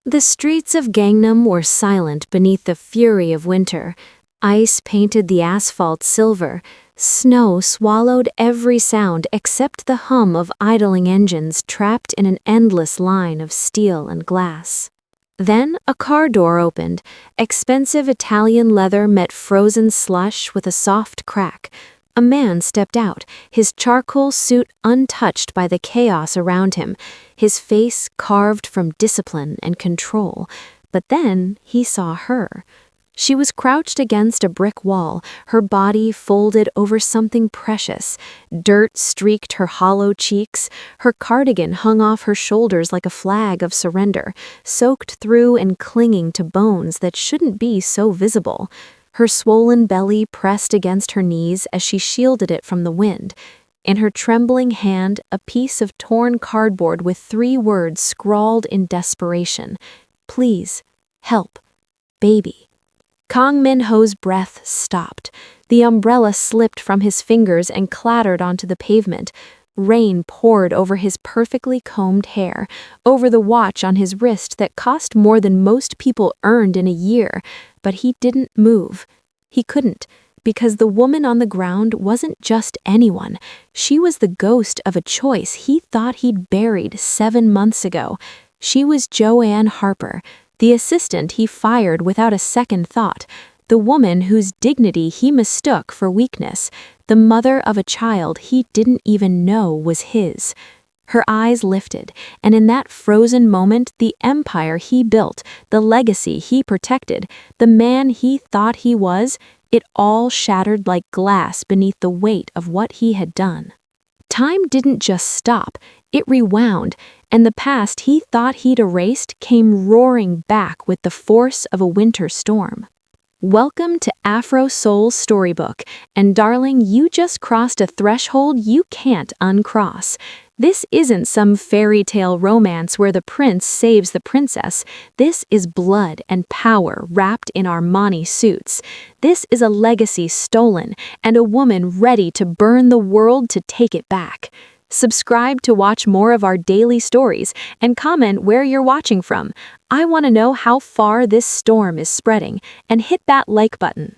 The streets of Gangnam were silent beneath the fury of winter. Ice painted the asphalt silver. Snow swallowed every sound except the hum of idling engines trapped in an endless line of steel and glass. Then a car door opened. Expensive Italian leather met frozen slush with a soft crack. A man stepped out, his charcoal suit untouched by the chaos around him, his face carved from discipline and control. But then he saw her. She was crouched against a brick wall, her body folded over something precious. Dirt streaked her hollow cheeks, her cardigan hung off her shoulders like a flag of surrender, soaked through and clinging to bones that shouldn't be so visible. Her swollen belly pressed against her knees as she shielded it from the wind. In her trembling hand, a piece of torn cardboard with 3 words scrawled in desperation. Please, help, baby. Kang Min-ho's breath stopped. The umbrella slipped from his fingers and clattered onto the pavement. Rain poured over his perfectly combed hair, over the watch on his wrist that cost more than most people earned in a year. But he didn't move. He couldn't, because the woman on the ground wasn't just anyone. She was the ghost of a choice he thought he'd buried 7 months ago. She was Joanne Harper, the assistant he fired without a second thought, the woman whose dignity he mistook for weakness, the mother of a child he didn't even know was his. Her eyes lifted, and in that frozen moment, the empire he built, the legacy he protected, the man he thought he was, it all shattered like glass beneath the weight of what he had done. Time didn't just stop, it rewound, and the past he thought he'd erased came roaring back with the force of a winter storm. Welcome to Afro Soul's storybook, and darling, you just crossed a threshold you can't uncross. This isn't some fairy tale romance where the prince saves the princess. This is blood and power wrapped in Armani suits. This is a legacy stolen, and a woman ready to burn the world to take it back. Subscribe to watch more of our daily stories, and comment where you're watching from. I want to know how far this storm is spreading, and hit that like button.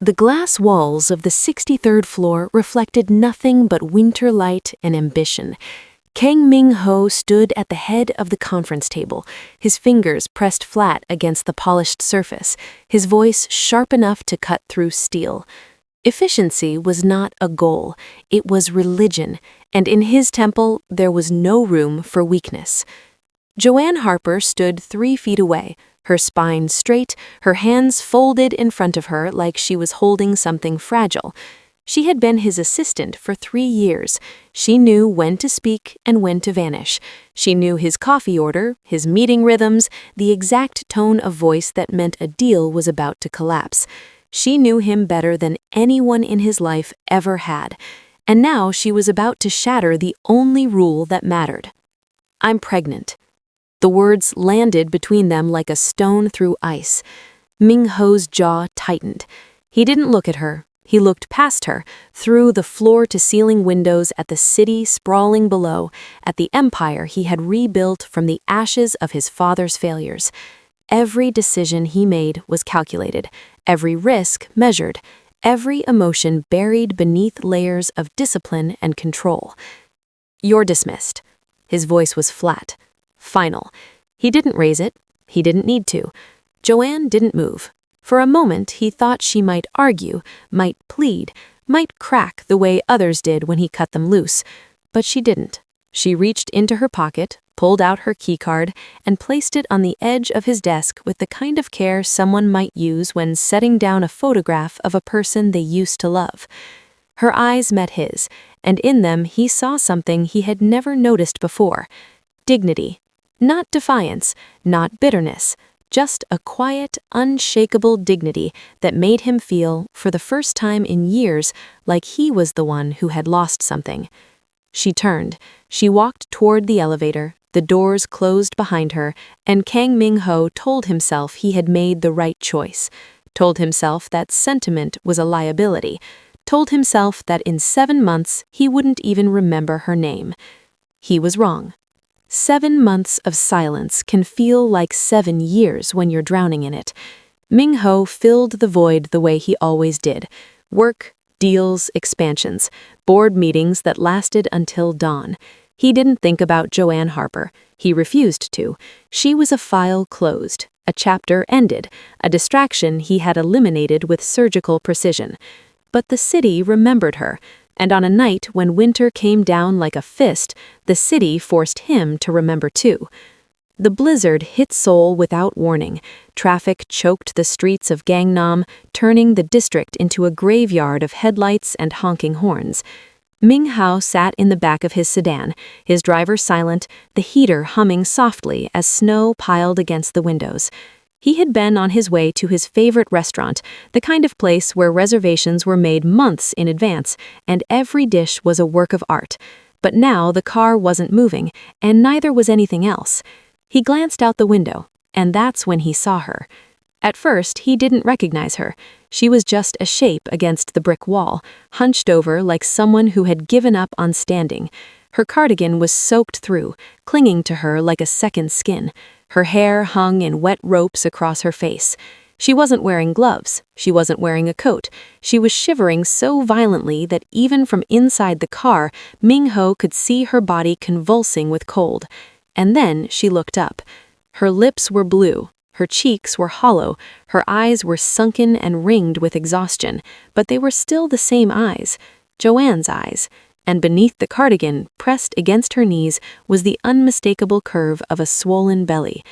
The glass walls of the 63rd floor reflected nothing but winter light and ambition. Kang Min-ho stood at the head of the conference table, his fingers pressed flat against the polished surface, his voice sharp enough to cut through steel. Efficiency was not a goal, it was religion, and in his temple there was no room for weakness. Joanne Harper stood 3 feet away, her spine straight, her hands folded in front of her like she was holding something fragile. She had been his assistant for 3 years. She knew when to speak and when to vanish. She knew his coffee order, his meeting rhythms, the exact tone of voice that meant a deal was about to collapse. She knew him better than anyone in his life ever had. And now she was about to shatter the only rule that mattered. I'm pregnant. The words landed between them like a stone through ice. Min-ho's jaw tightened. He didn't look at her. He looked past her, through the floor-to-ceiling windows at the city sprawling below, at the empire he had rebuilt from the ashes of his father's failures. Every decision he made was calculated, every risk measured, every emotion buried beneath layers of discipline and control. You're dismissed. His voice was flat, final. He didn't raise it. He didn't need to. Joanne didn't move. For a moment, he thought she might argue, might plead, might crack the way others did when he cut them loose. But she didn't. She reached into her pocket, pulled out her keycard, and placed it on the edge of his desk with the kind of care someone might use when setting down a photograph of a person they used to love. Her eyes met his, and in them he saw something he had never noticed before. Dignity. Not defiance, not bitterness. Just a quiet, unshakable dignity that made him feel, for the first time in years, like he was the one who had lost something. She turned. She walked toward the elevator, the doors closed behind her, and Kang Min-ho told himself he had made the right choice, told himself that sentiment was a liability, told himself that in 7 months he wouldn't even remember her name. He was wrong. 7 months of silence can feel like 7 years when you're drowning in it. Min-ho filled the void the way he always did. Work, deals, expansions, board meetings that lasted until dawn. He didn't think about Joanne Harper. He refused to. She was a file closed, a chapter ended, a distraction he had eliminated with surgical precision. But the city remembered her, and on a night when winter came down like a fist, the city forced him to remember too. The blizzard hit Seoul without warning. Traffic choked the streets of Gangnam, turning the district into a graveyard of headlights and honking horns. Min-ho sat in the back of his sedan, his driver silent, the heater humming softly as snow piled against the windows. He had been on his way to his favorite restaurant, the kind of place where reservations were made months in advance, and every dish was a work of art. But now the car wasn't moving, and neither was anything else. He glanced out the window, and that's when he saw her. At first, he didn't recognize her. She was just a shape against the brick wall, hunched over like someone who had given up on standing. Her cardigan was soaked through, clinging to her like a second skin. Her hair hung in wet ropes across her face. She wasn't wearing gloves. She wasn't wearing a coat. She was shivering so violently that even from inside the car, Min-ho could see her body convulsing with cold. And then she looked up. Her lips were blue. Her cheeks were hollow, her eyes were sunken and ringed with exhaustion, but they were still the same eyes, Joanne's eyes, and beneath the cardigan, pressed against her knees, was the unmistakable curve of a swollen belly.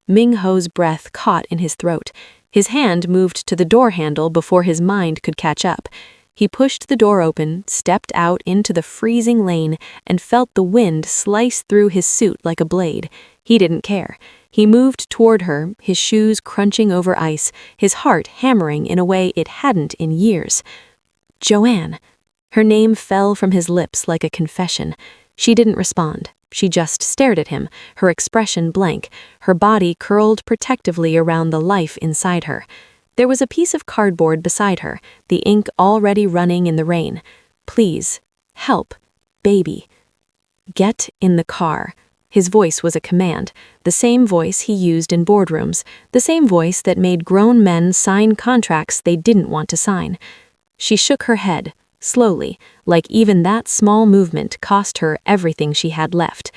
Min-ho's breath caught in his throat. His hand moved to the door handle before his mind could catch up. He pushed the door open, stepped out into the freezing lane, and felt the wind slice through his suit like a blade. He didn't care. He moved toward her, his shoes crunching over ice, his heart hammering in a way it hadn't in years. Joanne. Her name fell from his lips like a confession. She didn't respond. She just stared at him, her expression blank, her body curled protectively around the life inside her. There was a piece of cardboard beside her, the ink already running in the rain. Please, help, baby. Get in the car. His voice was a command, the same voice he used in boardrooms, the same voice that made grown men sign contracts they didn't want to sign. She shook her head, slowly, like even that small movement cost her everything she had left.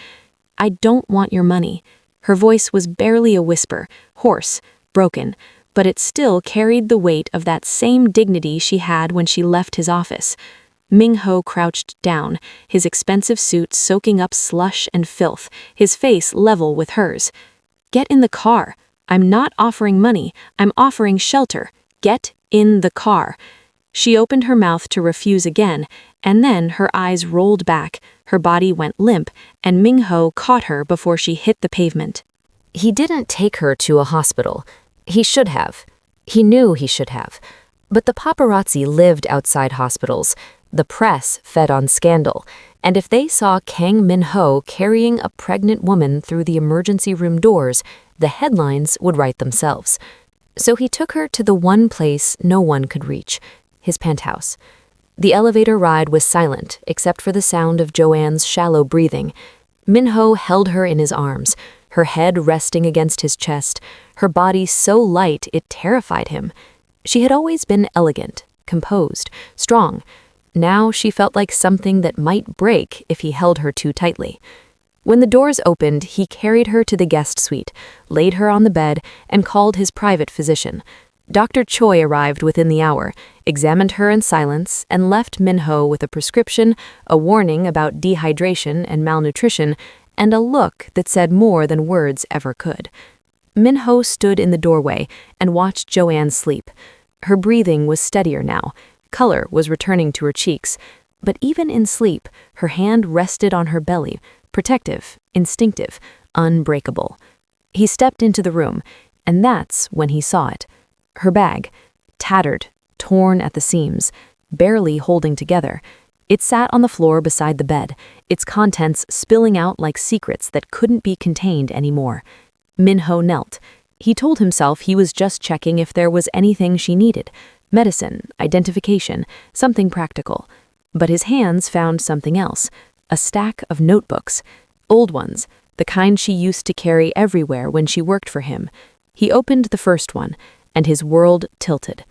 I don't want your money. Her voice was barely a whisper, hoarse, broken, but it still carried the weight of that same dignity she had when she left his office. Min-ho crouched down, his expensive suit soaking up slush and filth, his face level with hers. Get in the car. I'm not offering money. I'm offering shelter. Get in the car. She opened her mouth to refuse again, and then her eyes rolled back, her body went limp, and Min-ho caught her before she hit the pavement. He didn't take her to a hospital. He should have. He knew he should have. But the paparazzi lived outside hospitals. The press fed on scandal, and if they saw Kang Min-ho carrying a pregnant woman through the emergency room doors, the headlines would write themselves. So he took her to the one place no one could reach, his penthouse. The elevator ride was silent, except for the sound of Joanne's shallow breathing. Min-ho held her in his arms, her head resting against his chest, her body so light it terrified him. She had always been elegant, composed, strong. Now she felt like something that might break if he held her too tightly. When the doors opened, he carried her to the guest suite, laid her on the bed, and called his private physician. Dr. Choi arrived within the hour, examined her in silence, and left Min-ho with a prescription, a warning about dehydration and malnutrition, and a look that said more than words ever could. Min-ho stood in the doorway and watched Joanne sleep. Her breathing was steadier now. Color was returning to her cheeks, but even in sleep, her hand rested on her belly, protective, instinctive, unbreakable. He stepped into the room, and that's when he saw it. Her bag, tattered, torn at the seams, barely holding together. It sat on the floor beside the bed, its contents spilling out like secrets that couldn't be contained anymore. Min-ho knelt. He told himself he was just checking if there was anything she needed. Medicine, identification, something practical. But his hands found something else, a stack of notebooks, old ones, the kind she used to carry everywhere when she worked for him. He opened the first one, and his world tilted.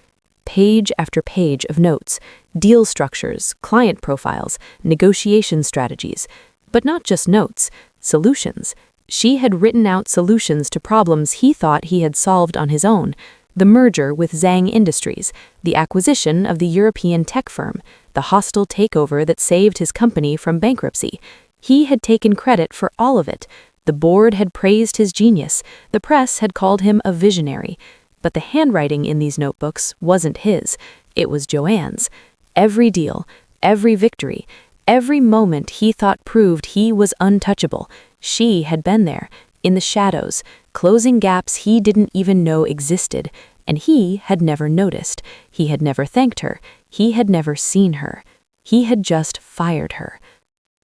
Page after page of notes, deal structures, client profiles, negotiation strategies. But not just notes, solutions. She had written out solutions to problems he thought he had solved on his own. The merger with Zhang Industries, the acquisition of the European tech firm, the hostile takeover that saved his company from bankruptcy. He had taken credit for all of it. The board had praised his genius. The press had called him a visionary. But the handwriting in these notebooks wasn't his. It was Joanne's. Every deal, every victory, every moment he thought proved he was untouchable. She had been there, in the shadows, closing gaps he didn't even know existed, and he had never noticed. He had never thanked her. He had never seen her. He had just fired her.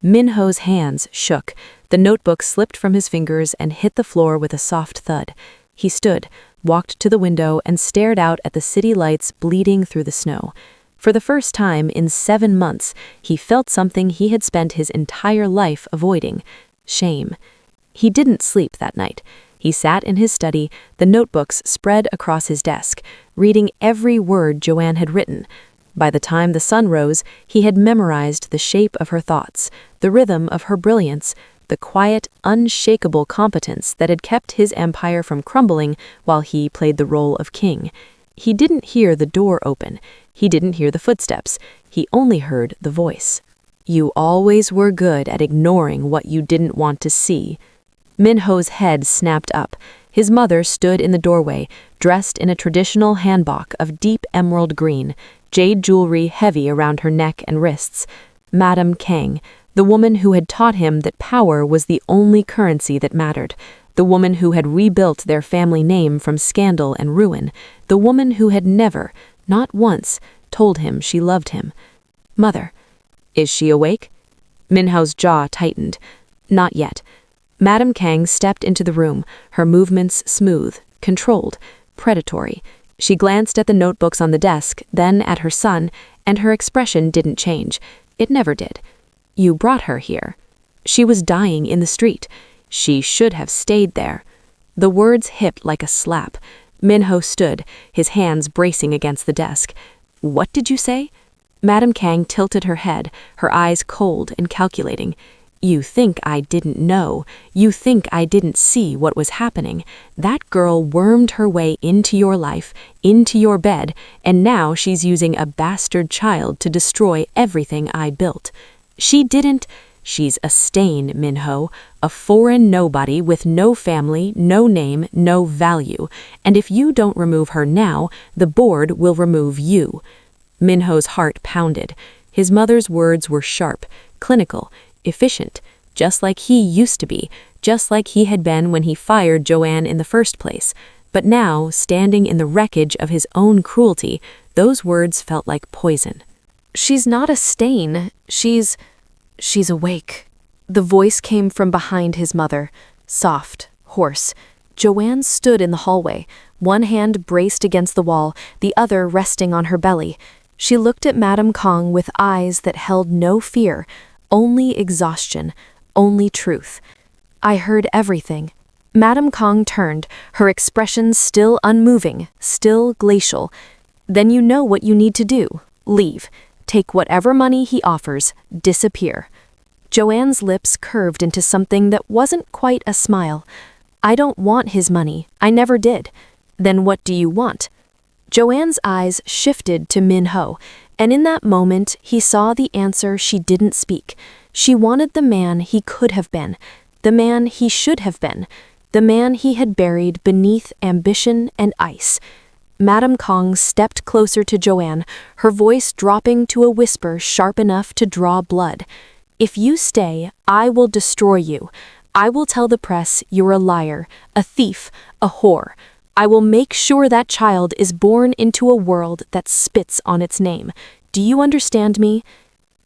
Min-ho's hands shook. The notebook slipped from his fingers and hit the floor with a soft thud. He stood, walked to the window, and stared out at the city lights bleeding through the snow. For the first time in 7 months, he felt something he had spent his entire life avoiding: shame. He didn't sleep that night. He sat in his study, the notebooks spread across his desk, reading every word Joanne had written. By the time the sun rose, he had memorized the shape of her thoughts, the rhythm of her brilliance, the quiet, unshakable competence that had kept his empire from crumbling while he played the role of king. He didn't hear the door open. He didn't hear the footsteps. He only heard the voice. "You always were good at ignoring what you didn't want to see." Min-ho's head snapped up. His mother stood in the doorway, dressed in a traditional hanbok of deep emerald green, jade jewelry heavy around her neck and wrists. Madame Kang, the woman who had taught him that power was the only currency that mattered, the woman who had rebuilt their family name from scandal and ruin, the woman who had never, not once, told him she loved him. "Mother, is she awake?" Min-ho's jaw tightened. Not yet. Madame Kang stepped into the room, her movements smooth, controlled, predatory. She glanced at the notebooks on the desk, then at her son, and her expression didn't change. It never did. "You brought her here." She was dying in the street. She should have stayed there. The words hit like a slap. Min-ho stood, his hands bracing against the desk. "What did you say?" Madame Kang tilted her head, her eyes cold and calculating. "You think I didn't know. You think I didn't see what was happening. That girl wormed her way into your life, into your bed, and now she's using a bastard child to destroy everything I built. She didn't. She's a stain, Min-ho, a foreign nobody with no family, no name, no value. And if you don't remove her now, the board will remove you." Min-ho's heart pounded. His mother's words were sharp, clinical, efficient, just like he used to be, just like he had been when he fired Joanne in the first place. But now, standing in the wreckage of his own cruelty, those words felt like poison. "She's not a stain. She's awake." The voice came from behind his mother, soft, hoarse. Joanne stood in the hallway, one hand braced against the wall, the other resting on her belly. She looked at Madame Kang with eyes that held no fear, only exhaustion, only truth. "I heard everything." Madame Kang turned, her expression still unmoving, still glacial. "Then you know what you need to do. Leave. Take whatever money he offers. Disappear." Joanne's lips curved into something that wasn't quite a smile. "I don't want his money. I never did." "Then what do you want?" Joanne's eyes shifted to Min-ho, and in that moment he saw the answer she didn't speak. She wanted the man he could have been, the man he should have been, the man he had buried beneath ambition and ice. Madame Kang stepped closer to Joanne, her voice dropping to a whisper sharp enough to draw blood. "If you stay, I will destroy you. I will tell the press you're a liar, a thief, a whore. I will make sure that child is born into a world that spits on its name. Do you understand me?"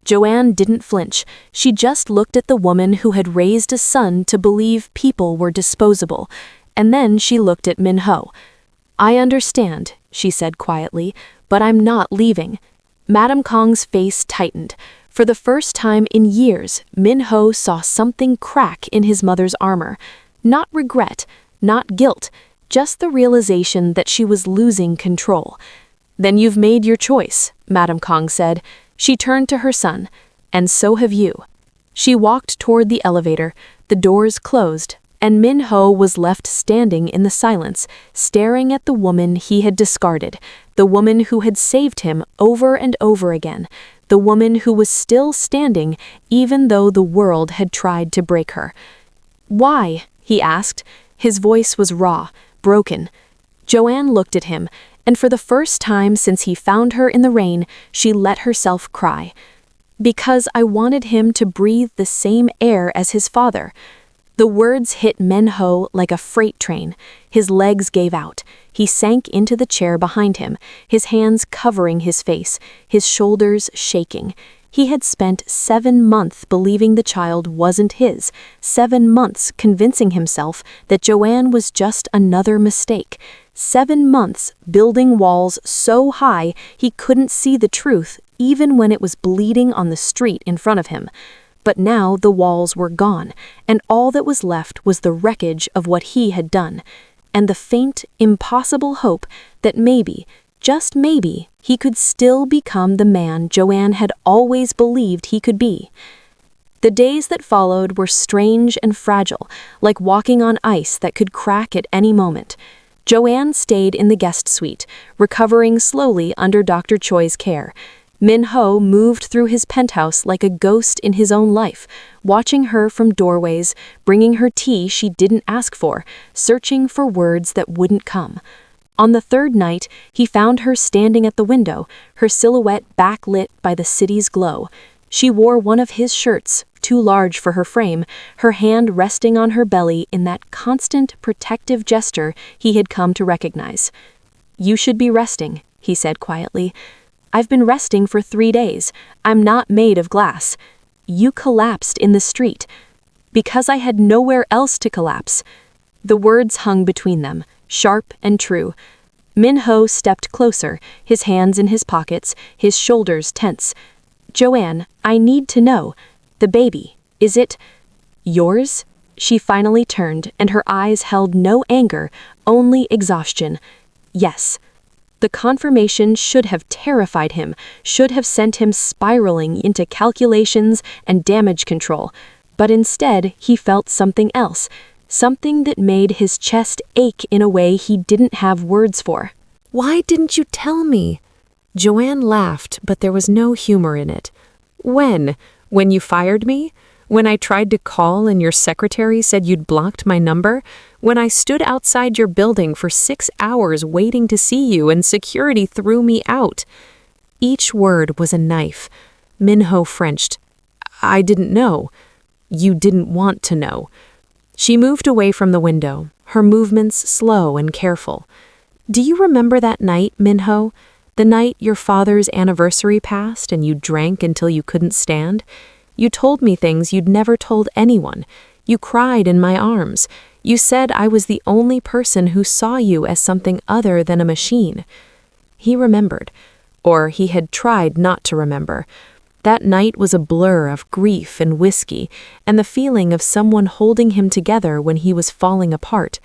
Joanne didn't flinch. She just looked at the woman who had raised a son to believe people were disposable. And then she looked at Min-ho. "I understand," she said quietly, "but I'm not leaving." Madame Kang's face tightened. For the first time in years, Min-ho saw something crack in his mother's armor. Not regret, not guilt, just the realization that she was losing control. "Then you've made your choice," Madame Kang said. She turned to her son. "And so have you." She walked toward the elevator, the doors closed, and Min-ho was left standing in the silence, staring at the woman he had discarded, the woman who had saved him over and over again, the woman who was still standing even though the world had tried to break her. "Why?" he asked. His voice was raw, broken. Joanne looked at him, and for the first time since he found her in the rain, she let herself cry. "Because I wanted him to breathe the same air as his father." The words hit Min-ho like a freight train. His legs gave out. He sank into the chair behind him, his hands covering his face, his shoulders shaking. He had spent 7 months believing the child wasn't his, 7 months convincing himself that Joanne was just another mistake, 7 months building walls so high he couldn't see the truth even when it was bleeding on the street in front of him. But now the walls were gone, and all that was left was the wreckage of what he had done, and the faint, impossible hope that maybe, just maybe, he could still become the man Joanne had always believed he could be. The days that followed were strange and fragile, like walking on ice that could crack at any moment. Joanne stayed in the guest suite, recovering slowly under Dr. Choi's care. Min-ho moved through his penthouse like a ghost in his own life, watching her from doorways, bringing her tea she didn't ask for, searching for words that wouldn't come. On the 3rd night, he found her standing at the window, her silhouette backlit by the city's glow. She wore one of his shirts, too large for her frame, her hand resting on her belly in that constant, protective gesture he had come to recognize. "You should be resting," he said quietly. "I've been resting for 3 days. I'm not made of glass. You collapsed in the street. Because I had nowhere else to collapse." The words hung between them, sharp and true. Min-ho stepped closer, his hands in his pockets, his shoulders tense. "Joanne, I need to know. The baby, is it yours?" She finally turned, and her eyes held no anger, only exhaustion. "Yes." The confirmation should have terrified him, should have sent him spiraling into calculations and damage control. But instead, he felt something else, something that made his chest ache in a way he didn't have words for. "Why didn't you tell me?" Joanne laughed, but there was no humor in it. "When? When you fired me? When I tried to call and your secretary said you'd blocked my number? When I stood outside your building for 6 hours waiting to see you and security threw me out?" Each word was a knife. Min-ho Frenched. "I didn't know." "You didn't want to know." She moved away from the window, her movements slow and careful. "Do you remember that night, Min-ho? The night your father's anniversary passed and you drank until you couldn't stand? You told me things you'd never told anyone. You cried in my arms. You said I was the only person who saw you as something other than a machine." He remembered, or he had tried not to remember. That night was a blur of grief and whiskey, and the feeling of someone holding him together when he was falling apart.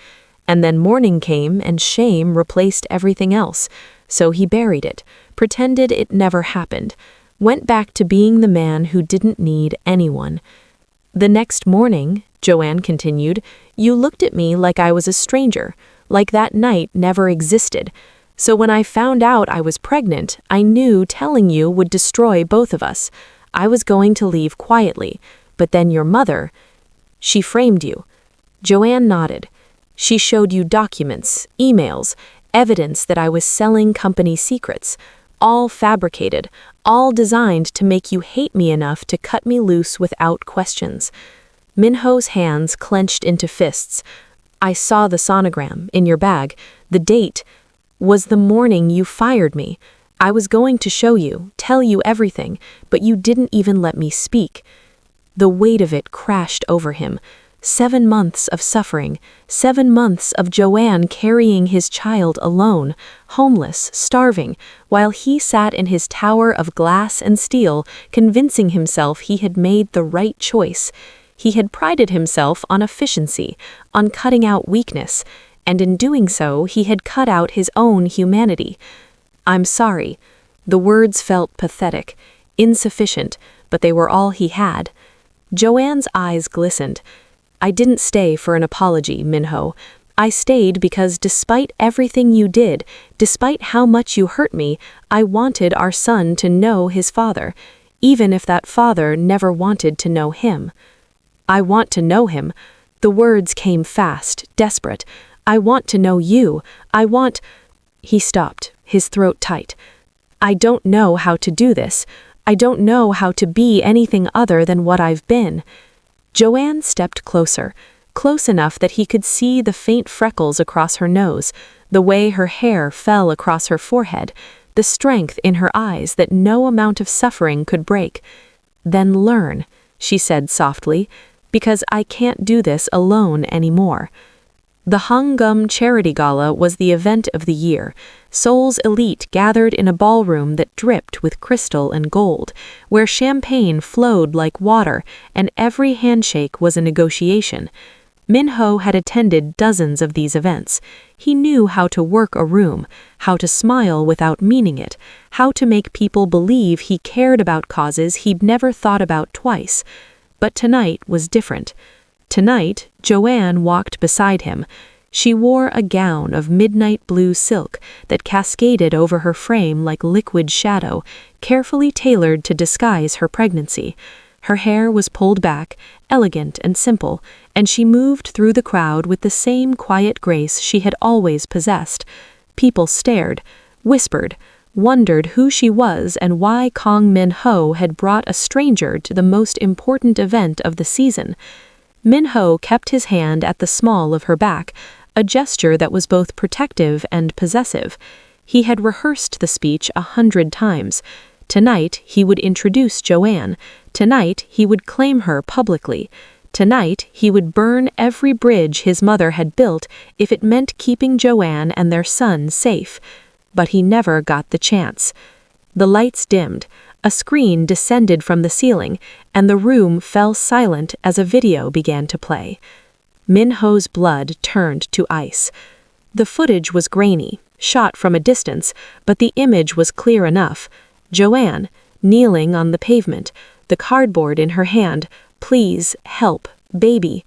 And then morning came and shame replaced everything else, so he buried it, pretended it never happened, went back to being the man who didn't need anyone. "The next morning," Joanne continued, "you looked at me like I was a stranger, like that night never existed. So when I found out I was pregnant, I knew telling you would destroy both of us. I was going to leave quietly, but then your mother, she framed you." Joanne nodded. "She showed you documents, emails, evidence that I was selling company secrets, all fabricated, all designed to make you hate me enough to cut me loose without questions." Min-ho's hands clenched into fists. "I saw the sonogram in your bag. The date was the morning you fired me. I was going to show you, tell you everything, but you didn't even let me speak." The weight of it crashed over him. 7 months of suffering, 7 months of Joanne carrying his child alone, homeless, starving, while he sat in his tower of glass and steel, convincing himself he had made the right choice. He had prided himself on efficiency, on cutting out weakness, and in doing so, he had cut out his own humanity. "I'm sorry." The words felt pathetic, insufficient, but they were all he had. Joanne's eyes glistened. "I didn't stay for an apology, Min-ho. I stayed because despite everything you did, despite how much you hurt me, I wanted our son to know his father, even if that father never wanted to know him." "I want to know him." The words came fast, desperate. "I want to know you. I want—" He stopped, his throat tight. "I don't know how to do this. I don't know how to be anything other than what I've been." Joanne stepped closer, close enough that he could see the faint freckles across her nose, the way her hair fell across her forehead, the strength in her eyes that no amount of suffering could break. "Then learn," she said softly, "because I can't do this alone anymore." The Hangum Charity Gala was the event of the year. Seoul's elite gathered in a ballroom that dripped with crystal and gold, where champagne flowed like water and every handshake was a negotiation. Min-ho had attended dozens of these events. He knew how to work a room, how to smile without meaning it, how to make people believe he cared about causes he'd never thought about twice. But tonight was different. Tonight, Joanne walked beside him. She wore a gown of midnight blue silk that cascaded over her frame like liquid shadow, carefully tailored to disguise her pregnancy. Her hair was pulled back, elegant and simple, and she moved through the crowd with the same quiet grace she had always possessed. People stared, whispered, wondered who she was and why Kang Min-ho had brought a stranger to the most important event of the season. Min-ho kept his hand at the small of her back, a gesture that was both protective and possessive. He had rehearsed the speech 100 times. Tonight, he would introduce Joanne. Tonight, he would claim her publicly. Tonight, he would burn every bridge his mother had built if it meant keeping Joanne and their son safe. But he never got the chance. The lights dimmed. A screen descended from the ceiling, and the room fell silent as a video began to play. Min-ho's blood turned to ice. The footage was grainy, shot from a distance, but the image was clear enough. Joanne, kneeling on the pavement, the cardboard in her hand, "Please, help, baby."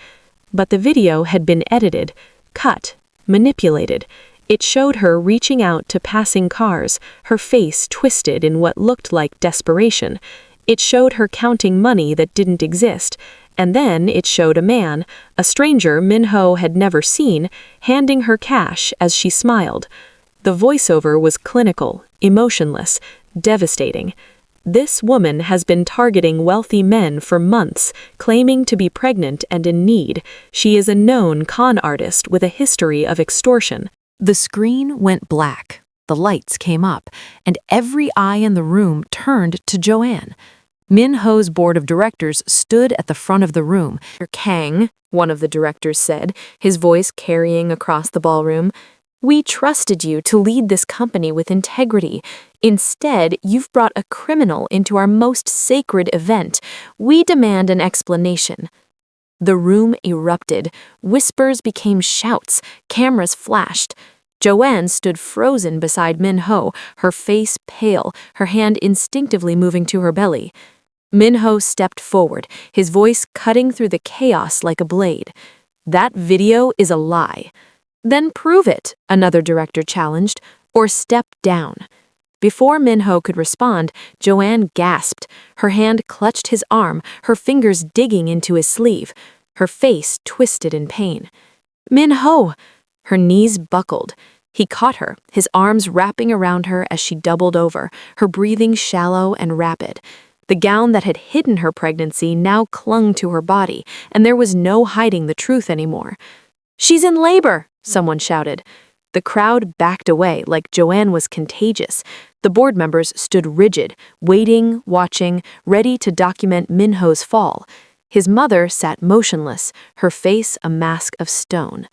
But the video had been edited, cut, manipulated. It showed her reaching out to passing cars, her face twisted in what looked like desperation. It showed her counting money that didn't exist. And then it showed a man, a stranger Min-ho had never seen, handing her cash as she smiled. The voiceover was clinical, emotionless, devastating. "This woman has been targeting wealthy men for months, claiming to be pregnant and in need. She is a known con artist with a history of extortion." The screen went black, the lights came up, and every eye in the room turned to Joanne. Min-ho's board of directors stood at the front of the room. "Kang," one of the directors said, his voice carrying across the ballroom, "we trusted you to lead this company with integrity. Instead, you've brought a criminal into our most sacred event. We demand an explanation." The room erupted. Whispers became shouts. Cameras flashed. Joanne stood frozen beside Min-ho, her face pale, her hand instinctively moving to her belly. Min-ho stepped forward, his voice cutting through the chaos like a blade. "That video is a lie." "Then prove it," another director challenged, "or step down." Before Min-ho could respond, Joanne gasped. Her hand clutched his arm, her fingers digging into his sleeve. Her face twisted in pain. "Min-ho!" Her knees buckled. He caught her, his arms wrapping around her as she doubled over, her breathing shallow and rapid. The gown that had hidden her pregnancy now clung to her body, and there was no hiding the truth anymore. "She's in labor!" someone shouted. The crowd backed away like Joanne was contagious. The board members stood rigid, waiting, watching, ready to document Min-ho's fall. His mother sat motionless, her face a mask of stone.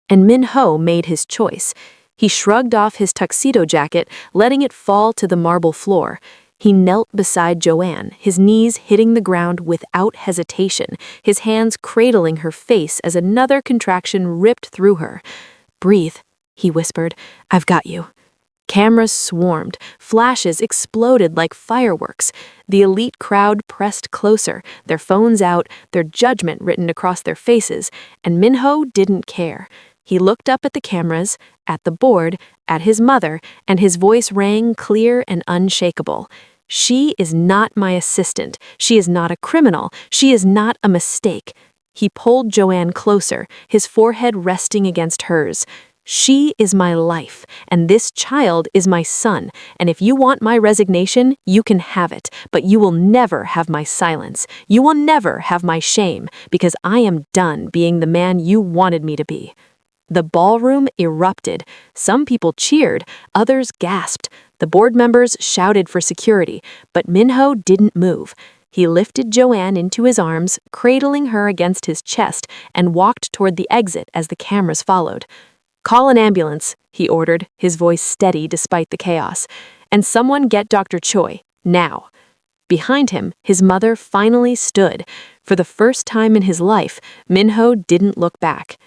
And Min-ho made his choice. He shrugged off his tuxedo jacket, letting it fall to the marble floor. He knelt beside Joanne, his knees hitting the ground without hesitation, his hands cradling her face as another contraction ripped through her. "Breathe," he whispered. "I've got you." Cameras swarmed, flashes exploded like fireworks. The elite crowd pressed closer, their phones out, their judgment written across their faces, and Min-ho didn't care. He looked up at the cameras, at the board, at his mother, and his voice rang clear and unshakable. "She is not my assistant. She is not a criminal. She is not a mistake." He pulled Joanne closer, his forehead resting against hers. "She is my life, and this child is my son, and if you want my resignation, you can have it, but you will never have my silence. You will never have my shame, because I am done being the man you wanted me to be." The ballroom erupted. Some people cheered, others gasped. The board members shouted for security, but Min-ho didn't move. He lifted Joanne into his arms, cradling her against his chest, and walked toward the exit as the cameras followed. "Call an ambulance," he ordered, his voice steady despite the chaos. "And someone get Dr. Choi, now." Behind him, his mother finally stood. For the first time in his life, Min-ho didn't look back.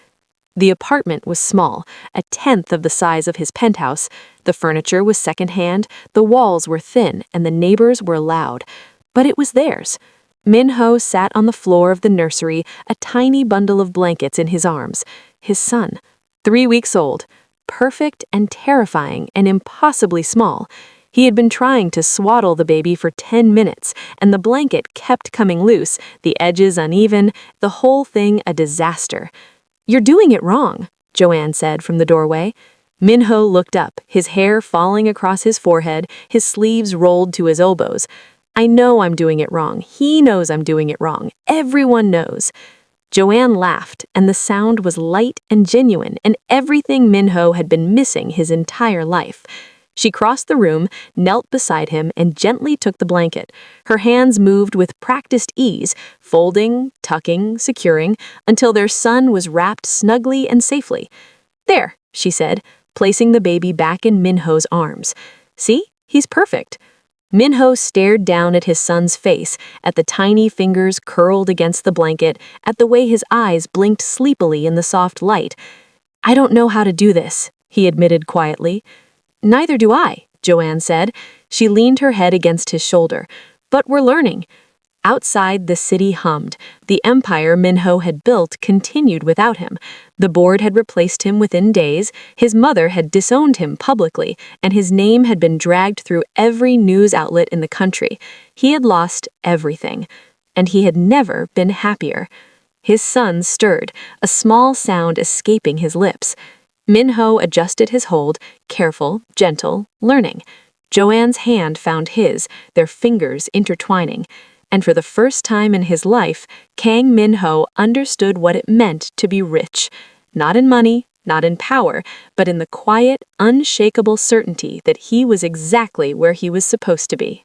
The apartment was small, a tenth of the size of his penthouse. The furniture was secondhand, the walls were thin, and the neighbors were loud. But it was theirs. Min-ho sat on the floor of the nursery, a tiny bundle of blankets in his arms. His son, 3 weeks old, perfect and terrifying and impossibly small. He had been trying to swaddle the baby for 10 minutes, and the blanket kept coming loose, the edges uneven, the whole thing a disaster. "You're doing it wrong," Joanne said from the doorway. Min-ho looked up, his hair falling across his forehead, his sleeves rolled to his elbows. "I know I'm doing it wrong. He knows I'm doing it wrong. Everyone knows." Joanne laughed, and the sound was light and genuine, and everything Min-ho had been missing his entire life. She crossed the room, knelt beside him, and gently took the blanket. Her hands moved with practiced ease, folding, tucking, securing, until their son was wrapped snugly and safely. "There," she said, placing the baby back in Min-ho's arms. "See? He's perfect." Min-ho stared down at his son's face, at the tiny fingers curled against the blanket, at the way his eyes blinked sleepily in the soft light. "I don't know how to do this," he admitted quietly. "Neither do I," Joanne said. She leaned her head against his shoulder. "But we're learning." Outside, the city hummed. The empire Min-ho had built continued without him. The board had replaced him within days, his mother had disowned him publicly, and his name had been dragged through every news outlet in the country. He had lost everything, and he had never been happier. His son stirred, a small sound escaping his lips. Min-ho adjusted his hold, careful, gentle, learning. Joanne's hand found his, their fingers intertwining. And for the first time in his life, Kang Min-ho understood what it meant to be rich. Not in money, not in power, but in the quiet, unshakable certainty that he was exactly where he was supposed to be.